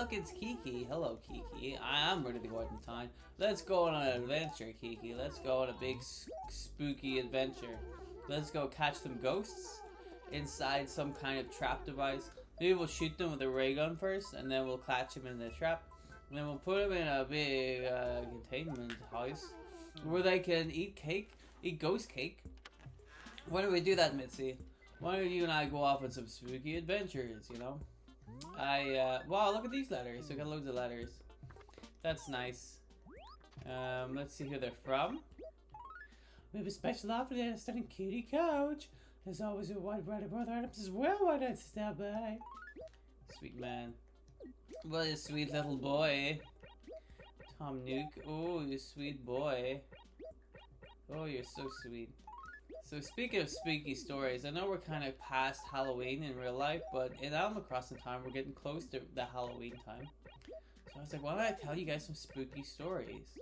look, it's Kiki. Hello, Kiki. I'm ready to go out in time. Let's go on an adventure, Kiki. Let's go on a big spooky adventure. Let's go catch some ghosts inside some kind of trap device. Maybe we'll shoot them with a ray gun first, and then we'll catch them in the trap. And then we'll put them in a big containment house where they can eat ghost cake. Why don't we do that, Mitzi? Why don't you and I go off on some spooky adventures, you know? Wow, look at these letters. We got loads of letters. That's nice. Let's see who they're from. We have a special offer today, a stunning cutie couch. There's always a wide variety of other items as well. Why not stop by? Sweet man. What a sweet little boy. Tom Nook. Oh, you sweet boy. Oh, you're so sweet. So speaking of spooky stories, I know we're kind of past Halloween in real life, but in Animal Crossing time, we're getting close to the Halloween time. So I was like, why don't I tell you guys some spooky stories?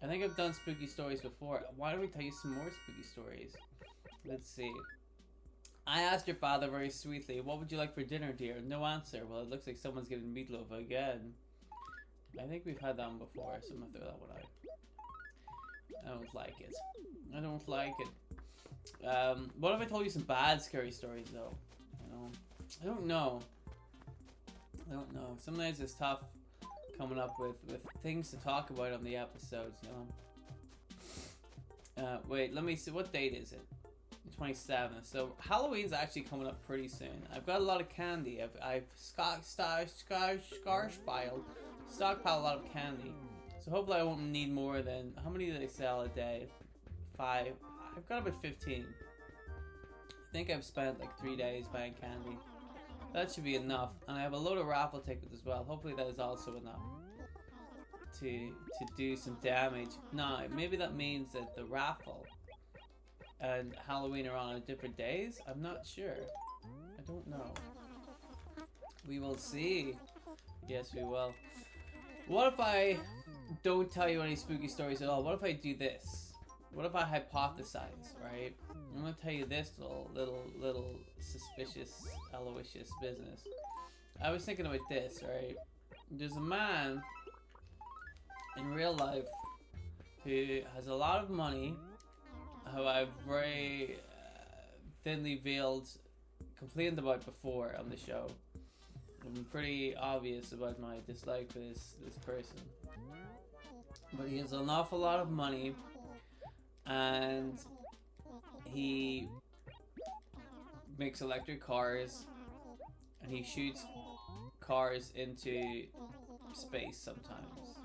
I think I've done spooky stories before. Why don't we tell you some more spooky stories? Let's see. I asked your father very sweetly, what would you like for dinner, dear? No answer. Well, it looks like someone's getting meatloaf again. I think we've had that one before, so I'm gonna throw that one out. I don't like it. I don't like it. What if I told you some bad scary stories, though? You know? I don't know. Sometimes it's tough coming up with things to talk about on the episodes, you know? Wait, let me see. What date is it? 27th. So Halloween's actually coming up pretty soon. I've got a lot of candy. I've stockpiled a lot of candy. So hopefully I won't need more than, how many do they sell a day? 5. I've got about 15. I think I've spent like 3 days buying candy. That should be enough. And I have a load of raffle tickets as well. Hopefully that is also enough to do some damage. Now, maybe that means that the raffle and Halloween are on different days? I'm not sure. I don't know. We will see. Yes, we will. What if I don't tell you any spooky stories at all? What if I do this? What if I hypothesize, right? I'm gonna tell you this little suspicious, Aloysius business. I was thinking about this, right? There's a man in real life who has a lot of money, who I've very thinly veiled complained about before on the show. I'm pretty obvious about my dislike for this person. But he has an awful lot of money, and he makes electric cars, and he shoots cars into space sometimes,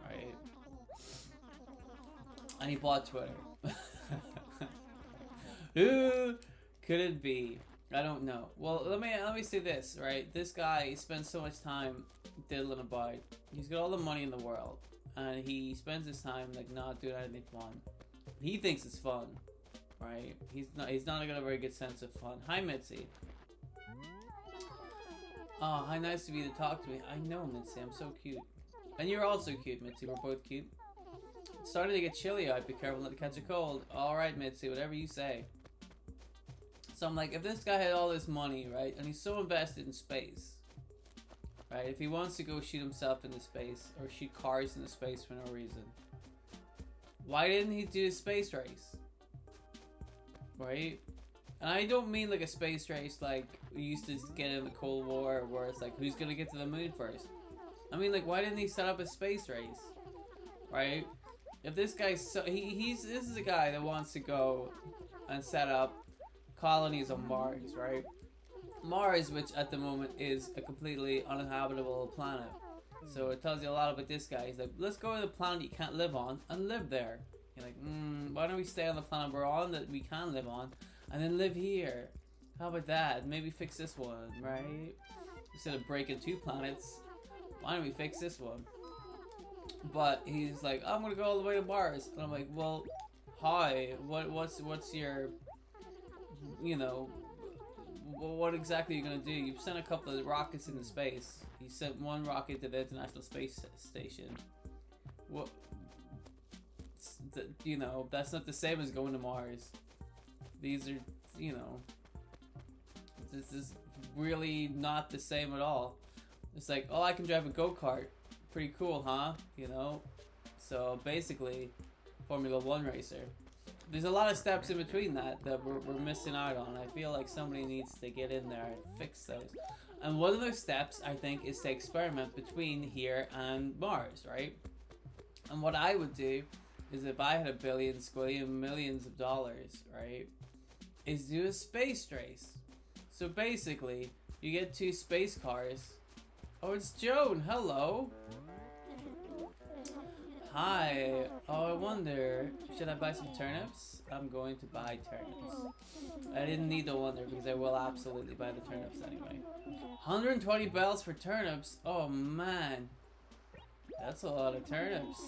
right? And he bought Twitter. Who could it be? I don't know. Well, let me say this, right? This guy spends so much time diddling about. He's got all the money in the world, and he spends his time like not doing anything fun. He thinks it's fun, right? He's not got a very good sense of fun. Hi, Mitzi. Oh, how nice of you to talk to me. I know, Mitzi. I'm so cute, and you're also cute, Mitzi. We're both cute. It's starting to get chilly out. Be careful not to catch a cold. All right, Mitzi. Whatever you say. So I'm like, if this guy had all this money, right, and he's so invested in space, right, if he wants to go shoot himself into space or shoot cars into space for no reason, why didn't he do a space race, right? And I don't mean like a space race like we used to get in the Cold War where it's like, who's gonna get to the moon first? I mean, like, why didn't he set up a space race, right? If this guy's so, this is a guy that wants to go and set up colonies on Mars, right? Mars, which at the moment is a completely uninhabitable planet. So it tells you a lot about this guy. He's like, let's go to the planet you can't live on and live there. You're like, why don't we stay on the planet we're on that we can live on and then live here? How about that? Maybe fix this one, right? Instead of breaking 2 planets, why don't we fix this one? But he's like, I'm gonna go all the way to Mars. And I'm like, well, hi, what's your, you know, what exactly are you gonna do? You've sent a couple of rockets into space. You sent one rocket to the International Space Station. What? You know, that's not the same as going to Mars. These are, you know, this is really not the same at all. It's like, oh, I can drive a go-kart. Pretty cool, huh? You know? So basically, Formula 1 racer. There's a lot of steps in between that we're missing out on. I feel like somebody needs to get in there and fix those. And one of those steps, I think, is to experiment between here and Mars, right? And what I would do is, if I had a billion, squillion, millions of dollars, right, is do a space race. So basically, you get 2 space cars. Oh, it's Joan. Hello. Hi. Oh, I wonder, should I buy some turnips? I'm going to buy turnips. I didn't need the wonder because I will absolutely buy the turnips anyway. 120 bells for turnips? Oh man. That's a lot of turnips.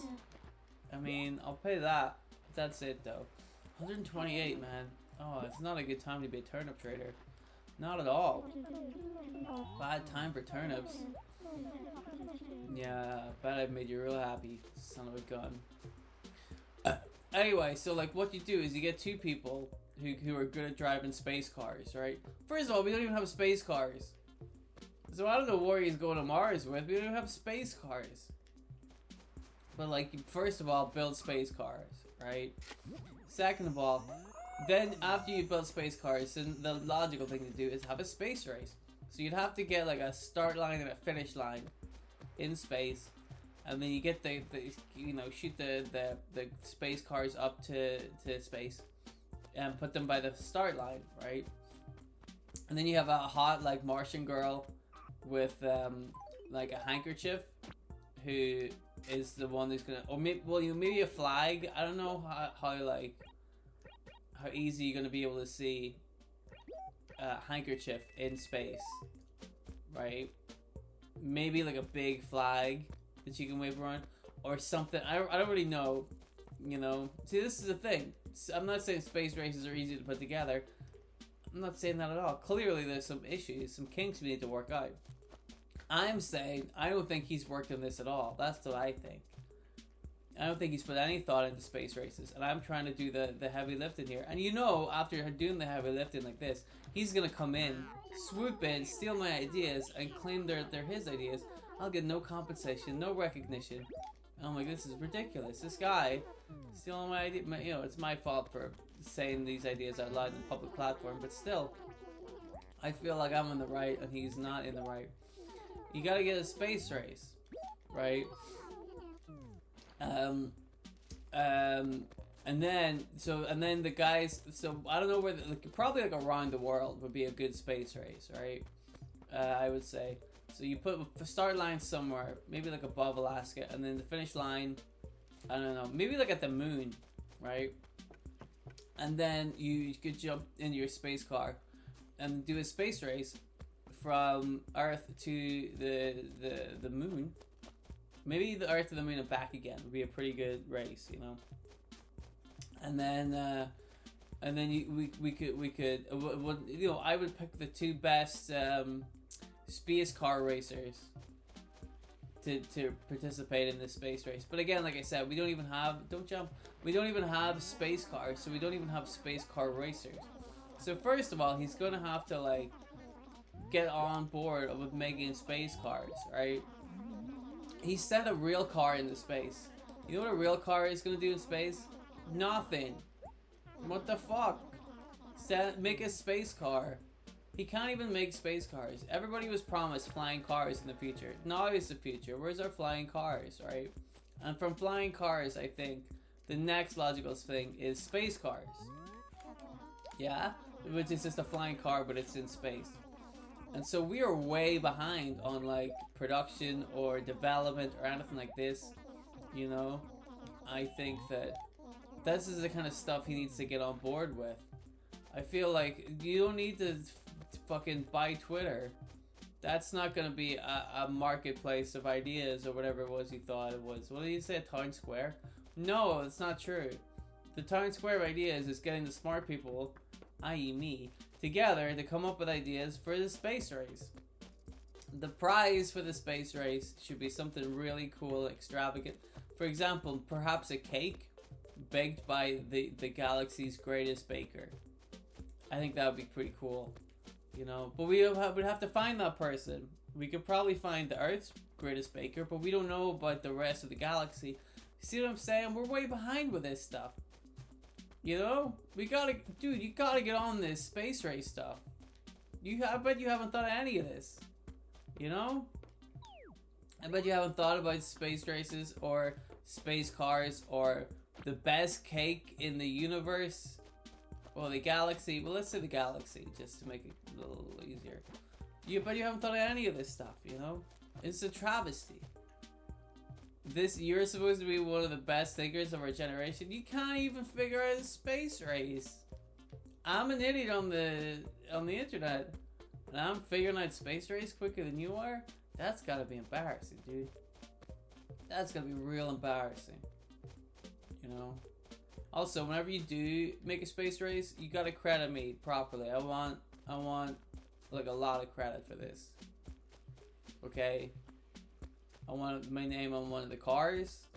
I mean, I'll pay that. That's it though. 128, man. Oh, it's not a good time to be a turnip trader. Not at all. Bad time for turnips. Yeah, bet I've made you real happy, son of a gun. Anyway, so like what you do is you get 2 people who are good at driving space cars, right? First of all, we don't even have space cars. So I don't know where he's going to Mars with. We don't even have space cars. But like, first of all, build space cars, right? Second of all, then after you build space cars, then the logical thing to do is have a space race. So you'd have to get like a start line and a finish line in space, and then you get the you know, shoot the space cars up to space and put them by the start line, right? And then you have a hot like Martian girl with like a handkerchief who is the one who's gonna, or maybe, well, you know, maybe a flag. I don't know how easy you're gonna be able to see a handkerchief in space, right? Maybe like a big flag that you can wave around or something. I don't really know, you know. See, this is the thing. I'm not saying space races are easy to put together. I'm not saying that at all. Clearly there's some issues, some kinks we need to work out. I'm saying I don't think he's worked on this at all. That's what I think. I don't think he's put any thought into space races, and I'm trying to do the heavy lifting here. And you know, after doing the heavy lifting like this, he's gonna come in, swoop in, steal my ideas, and claim they're his ideas. I'll get no compensation, no recognition. I'm like, this is ridiculous. This guy stealing my idea. You know, it's my fault for saying these ideas out loud in a public platform, but still, I feel like I'm in the right and he's not in the right. You gotta get a space race, right? And then the guys, so I don't know where, like, probably like around the world would be a good space race, right? I would say. So you put the start line somewhere, maybe like above Alaska, and then the finish line, I don't know, maybe like at the moon, right? And then you could jump into your space car and do a space race from Earth to the moon. Maybe the Earth to the moon and back again would be a pretty good race, you know. And then we could you know, I would pick the 2 best space car racers to participate in this space race. But again, like I said, we don't even have, we don't even have space cars, so we don't even have space car racers. So first of all, he's gonna have to like get on board with making space cars, right? He sent a real car into space. You know what a real car is gonna do in space? Nothing. What the fuck? Make a space car. He can't even make space cars. Everybody was promised flying cars in the future. Now is the future. Where's our flying cars, right? And from flying cars, I think the next logical thing is space cars. Yeah? Which is just a flying car, but it's in space. And so we are way behind on like production or development or anything like this, you know. I think that this is the kind of stuff he needs to get on board with. I feel like you don't need to fucking buy Twitter. That's not gonna be a marketplace of ideas or whatever it was he thought it was. What did he say, a town square? No, it's not true. The town square of ideas is getting the smart people, i.e. me, together to come up with ideas for the space race. The prize for the space race should be something really cool, extravagant. For example, perhaps a cake baked by the galaxy's greatest baker. I think that would be pretty cool, you know. But we would have to find that person. We could probably find the Earth's greatest baker, but we don't know about the rest of the galaxy. See what I'm saying? We're way behind with this stuff. You know? We gotta... Dude, you gotta get on this space race stuff. I bet you haven't thought of any of this. You know? I bet you haven't thought about space races or space cars or the best cake in the universe. Well, the galaxy. Well, let's say the galaxy, just to make it a little easier. But you haven't thought of any of this stuff, you know? It's a travesty. You're supposed to be one of the best thinkers of our generation. You can't even figure out a space race. I'm an idiot on the internet, and I'm figuring out space race quicker than you are. That's gotta be embarrassing, dude. That's gotta be real embarrassing. You know? Also, whenever you do make a space race, you gotta credit me properly. I want like a lot of credit for this. Okay? I want my name on one of the cars.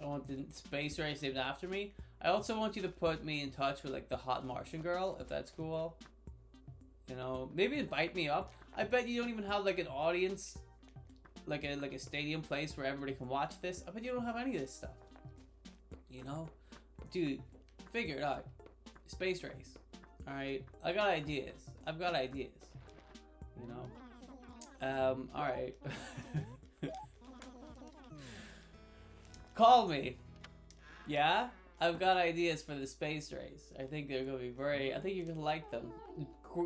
I want the space race named after me. I also want you to put me in touch with like the hot Martian girl, if that's cool. You know, maybe invite me up. I bet you don't even have like an audience, like a stadium place where everybody can watch this. I bet you don't have any of this stuff. You know, dude, figure it out. Space race. All right, I got ideas. I've got ideas. You know. All right. Call me. Yeah? I've got ideas for the space race. I think they're going to be I think you're going to like them.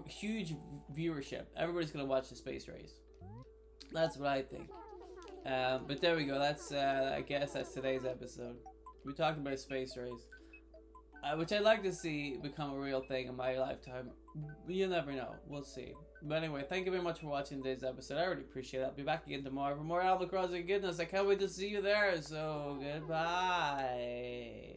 Huge viewership. Everybody's going to watch the space race. That's what I think. But there we go. That's, I guess that's today's episode. We talked about a space race. Which I'd like to see become a real thing in my lifetime. You never know. We'll see. But anyway, thank you very much for watching today's episode. I really appreciate it. I'll be back again tomorrow for more Animal Crossing goodness. I can't wait to see you there. So, goodbye.